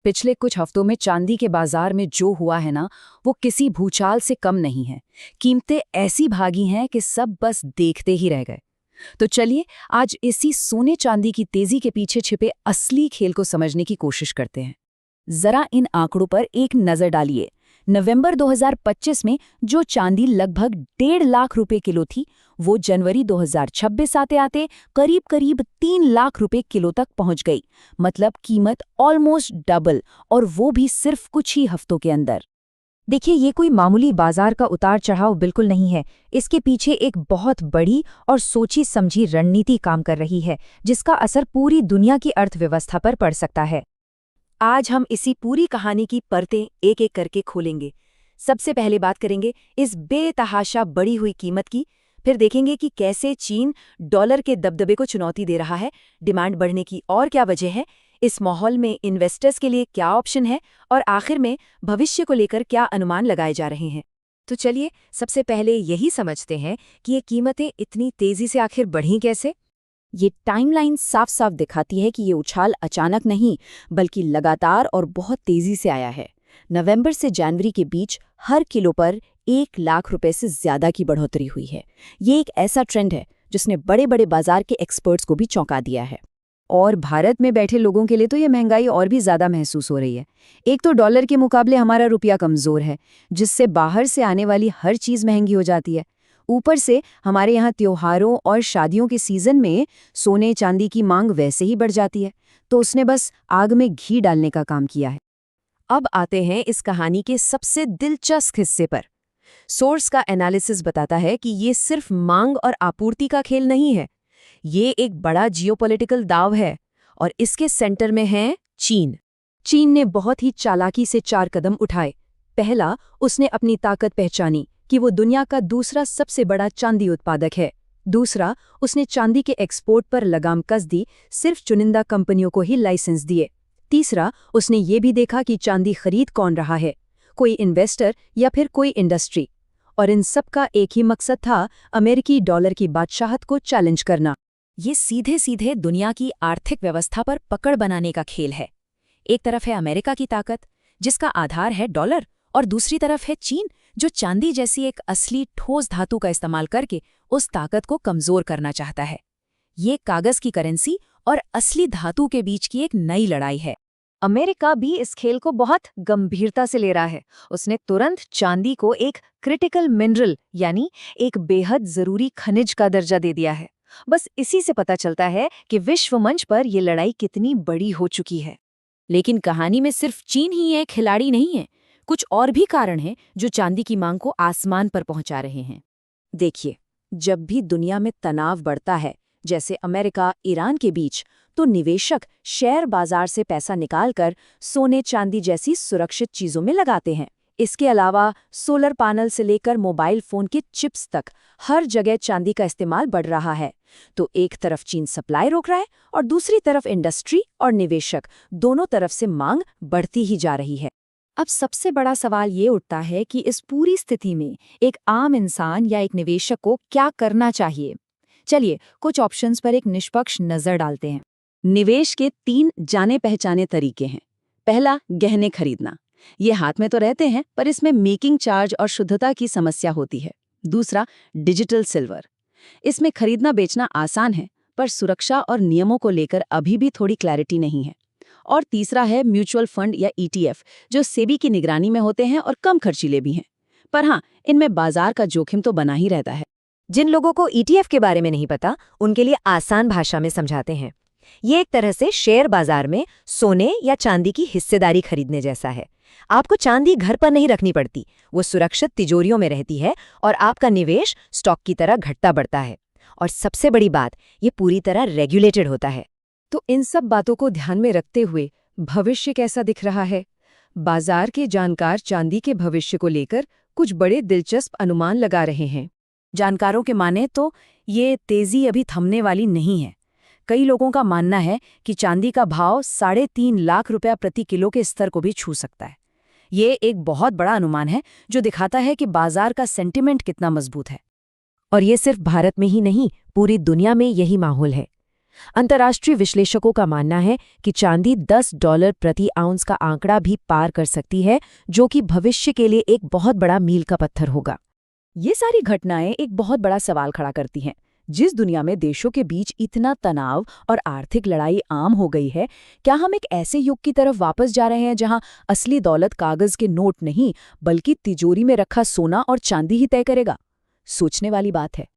पिछले कुछ हफ्तों में चांदी के बाजार में जो हुआ है ना, वो किसी भूचाल से कम नहीं है। कीमतें ऐसी भागी हैं कि सब बस देखते ही रह गए। तो चलिए आज इसी सोने चांदी की तेजी के पीछे छिपे असली खेल को समझने की कोशिश करते हैं। जरा इन आंकड़ों पर एक नजर डालिए। नवंबर 2025 में जो चांदी लगभग 1.5 लाख रुपए किलो थी, वो जनवरी 2026 आते आते करीब करीब 3 लाख रुपए किलो तक पहुंच गई। मतलब कीमत ऑलमोस्ट डबल, और वो भी सिर्फ कुछ ही हफ्तों के अंदर। देखिए, ये कोई मामूली बाजार का उतार चढ़ाव बिल्कुल नहीं है। इसके पीछे एक बहुत बड़ी और सोची समझी रणनीति काम कर रही है, जिसका असर पूरी दुनिया की अर्थव्यवस्था पर पड़ सकता है। आज हम इसी पूरी कहानी की परतें एक एक करके खोलेंगे। सबसे पहले बात करेंगे इस बेतहाशा बढ़ी हुई कीमत की। फिर देखेंगे कि कैसे चीन डॉलर के दबदबे को चुनौती दे रहा है, डिमांड बढ़ने की और क्या वजह है, इस माहौल में इन्वेस्टर्स के लिए क्या ऑप्शन है, और आखिर में भविष्य को लेकर क्या अनुमान लगाए जा रहे हैं। तो चलिए सबसे पहले यही समझते हैं कि ये कीमतें इतनी तेजी से आखिर बढ़ीं कैसे। ये टाइमलाइन साफ साफ दिखाती है कि ये उछाल अचानक नहीं, बल्कि लगातार और बहुत तेजी से आया है। नवंबर से जनवरी के बीच हर किलो पर 1 लाख रुपए से ज्यादा की बढ़ोतरी हुई है। ये एक ऐसा ट्रेंड है जिसने बड़े बड़े बाजार के एक्सपर्ट्स को भी चौंका दिया है। और भारत में बैठे लोगों के लिए तो ये महंगाई और भी ज्यादा महसूस हो रही है। एक तो डॉलर के मुकाबले हमारा रुपया कमजोर है, जिससे बाहर से आने वाली हर चीज महंगी हो जाती है। ऊपर से हमारे यहाँ त्योहारों और शादियों के सीजन में सोने चांदी की मांग वैसे ही बढ़ जाती है, तो उसने बस आग में घी डालने का काम किया है। अब आते हैं इस कहानी के सबसे दिलचस्प हिस्से पर। सोर्स का एनालिसिस बताता है कि ये सिर्फ मांग और आपूर्ति का खेल नहीं है, ये एक बड़ा जियोपॉलिटिकल दांव है, और इसके सेंटर में है चीन। चीन ने बहुत ही चालाकी से 4 कदम उठाए। पहला, उसने अपनी ताकत पहचानी कि वो दुनिया का दूसरा सबसे बड़ा चांदी उत्पादक है। दूसरा, उसने चांदी के एक्सपोर्ट पर लगाम कस दी, सिर्फ चुनिंदा कंपनियों को ही लाइसेंस दिए। तीसरा, उसने ये भी देखा कि चांदी खरीद कौन रहा है, कोई इन्वेस्टर या फिर कोई इंडस्ट्री। और इन सब का एक ही मकसद था, अमेरिकी डॉलर की बादशाहत को चैलेंज करना। ये सीधे सीधे दुनिया की आर्थिक व्यवस्था पर पकड़ बनाने का खेल है। एक तरफ है अमेरिका की ताकत, जिसका आधार है डॉलर, और दूसरी तरफ है चीन, जो चांदी जैसी एक असली ठोस धातु का इस्तेमाल करके उस ताकत को कमजोर करना चाहता है। ये कागज की करेंसी और असली धातु के बीच की एक नई लड़ाई है। अमेरिका भी इस खेल को बहुत गंभीरता से ले रहा है। उसने तुरंत चांदी को एक क्रिटिकल मिनरल यानी एक बेहद जरूरी खनिज का दर्जा दे दिया है। बस इसी से पता चलता है कि विश्व मंच पर यह लड़ाई कितनी बड़ी हो चुकी है। लेकिन कहानी में सिर्फ चीन ही एक खिलाड़ी नहीं है, कुछ और भी कारण हैं जो चांदी की मांग को आसमान पर पहुंचा रहे हैं। देखिए, जब भी दुनिया में तनाव बढ़ता है, जैसे अमेरिका ईरान के बीच, तो निवेशक शेयर बाजार से पैसा निकालकर सोने चांदी जैसी सुरक्षित चीजों में लगाते हैं। इसके अलावा सोलर पैनल से लेकर मोबाइल फोन के चिप्स तक हर जगह चांदी का इस्तेमाल बढ़ रहा है। तो एक तरफ चीन सप्लाई रोक रहा है और दूसरी तरफ इंडस्ट्री और निवेशक, दोनों तरफ से मांग बढ़ती ही जा रही है। अब सबसे बड़ा सवाल ये उठता है कि इस पूरी स्थिति में एक आम इंसान या एक निवेशक को क्या करना चाहिए। चलिए कुछ ऑप्शंस पर एक निष्पक्ष नजर डालते हैं। निवेश के 3 जाने पहचाने तरीके हैं। पहला, गहने खरीदना। ये हाथ में तो रहते हैं, पर इसमें मेकिंग चार्ज और शुद्धता की समस्या होती है। दूसरा, डिजिटल सिल्वर। इसमें खरीदना बेचना आसान है, पर सुरक्षा और नियमों को लेकर अभी भी थोड़ी क्लैरिटी नहीं है। और तीसरा है म्यूचुअल फंड या ETF, जो सेबी की निगरानी में होते हैं और कम खर्चीले भी हैं। पर हाँ, इनमें बाजार का जोखिम तो बना ही रहता है। जिन लोगों को ETF के बारे में नहीं पता, उनके लिए आसान भाषा में समझाते हैं। ये एक तरह से शेयर बाजार में सोने या चांदी की हिस्सेदारी खरीदने जैसा है। आपको चांदी घर पर नहीं रखनी पड़ती, वो सुरक्षित तिजोरियों में रहती है और आपका निवेश स्टॉक की तरह घटता बढ़ता है। और सबसे बड़ी बात, ये पूरी तरह रेगुलेटेड होता है। तो इन सब बातों को ध्यान में रखते हुए भविष्य कैसा दिख रहा है? बाजार के जानकार चांदी के भविष्य को लेकर कुछ बड़े दिलचस्प अनुमान लगा रहे हैं। जानकारों के माने तो ये तेजी अभी थमने वाली नहीं है। कई लोगों का मानना है कि चांदी का भाव 3.5 लाख रुपया प्रति किलो के स्तर को भी छू सकता है। ये एक बहुत बड़ा अनुमान है, जो दिखाता है कि बाजार का सेंटिमेंट कितना मजबूत है। और ये सिर्फ भारत में ही नहीं, पूरी दुनिया में यही माहौल है। अंतर्राष्ट्रीय विश्लेषकों का मानना है कि चांदी $10 प्रति आउंस का आंकड़ा भी पार कर सकती है, जो कि भविष्य के लिए एक बहुत बड़ा मील का पत्थर होगा। ये सारी घटनाएं एक बहुत बड़ा सवाल खड़ा करती हैं। जिस दुनिया में देशों के बीच इतना तनाव और आर्थिक लड़ाई आम हो गई है, क्या हम एक ऐसे युग की तरफ वापस जा रहे हैं जहां असली दौलत कागज के नोट नहीं, बल्कि तिजोरी में रखा सोना और चांदी ही तय करेगा? सोचने वाली बात है।